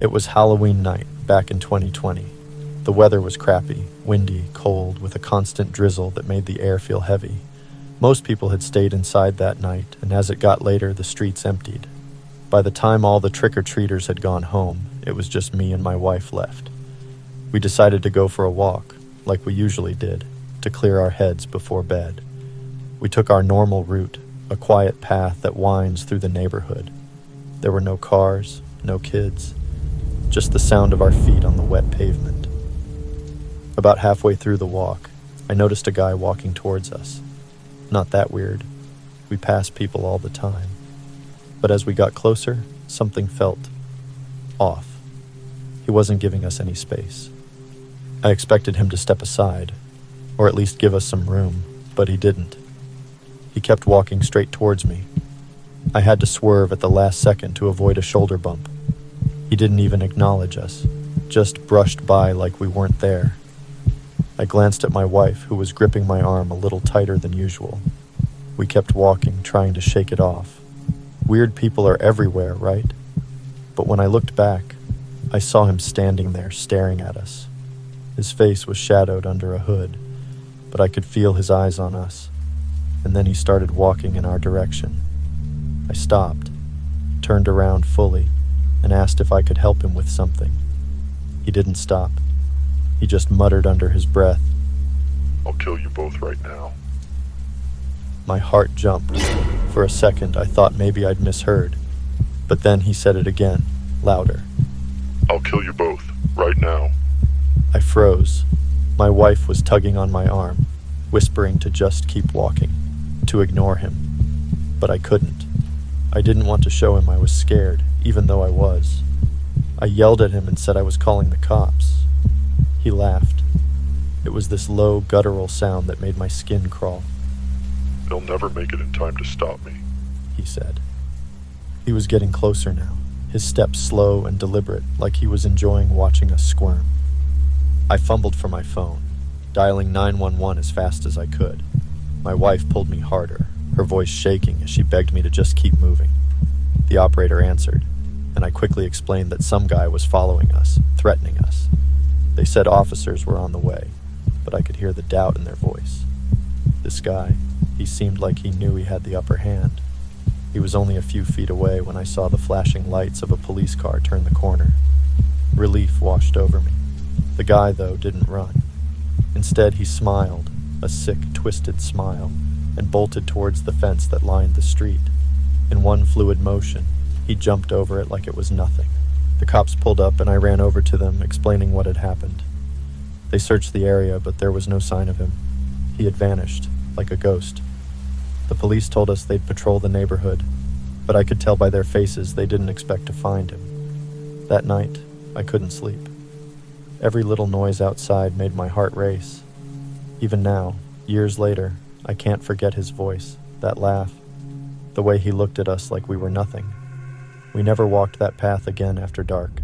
It was Halloween night, back in 2020. The weather was crappy, windy, cold, with a constant drizzle that made the air feel heavy. Most people had stayed inside that night, and as it got later, the streets emptied. By the time all the trick-or-treaters had gone home, it was just me and my wife left. We decided to go for a walk, like we usually did, to clear our heads before bed. We took our normal route, a quiet path that winds through the neighborhood. There were no cars, no kids, just the sound of our feet on the wet pavement. About halfway through the walk, I noticed a guy walking towards us. Not that weird. We pass people all the time. But as we got closer, something felt off. He wasn't giving us any space. I expected him to step aside, or at least give us some room, but he didn't. He kept walking straight towards me. I had to swerve at the last second to avoid a shoulder bump. He didn't even acknowledge us, just brushed by like we weren't there. I glanced at my wife, who was gripping my arm a little tighter than usual. We kept walking, trying to shake it off. Weird people are everywhere, right? But when I looked back, I saw him standing there staring at us. His face was shadowed under a hood, but I could feel his eyes on us. And then he started walking in our direction. I stopped, turned around fully, and asked if I could help him with something. He didn't stop. He just muttered under his breath, "I'll kill you both right now." My heart jumped. For a second, I thought maybe I'd misheard. But then he said it again, louder. "I'll kill you both right now." I froze. My wife was tugging on my arm, whispering to just keep walking, to ignore him. But I couldn't. I didn't want to show him I was scared, even though I was. I yelled at him and said I was calling the cops. He laughed. It was this low, guttural sound that made my skin crawl. "They'll never make it in time to stop me," he said. He was getting closer now, his steps slow and deliberate, like he was enjoying watching us squirm. I fumbled for my phone, dialing 911 as fast as I could. My wife pulled me harder, her voice shaking as she begged me to just keep moving. The operator answered, and I quickly explained that some guy was following us, threatening us. They said officers were on the way, but I could hear the doubt in their voice. This guy, he seemed like he knew he had the upper hand. He was only a few feet away when I saw the flashing lights of a police car turn the corner. Relief washed over me. The guy, though, didn't run. Instead, he smiled, a sick, twisted smile, and bolted towards the fence that lined the street. In one fluid motion, he jumped over it like it was nothing. The cops pulled up and I ran over to them, explaining what had happened. They searched the area, but there was no sign of him. He had vanished, like a ghost. The police told us they'd patrol the neighborhood, but I could tell by their faces they didn't expect to find him. That night, I couldn't sleep. Every little noise outside made my heart race. Even now, years later, I can't forget his voice, that laugh, the way he looked at us like we were nothing. We never walked that path again after dark.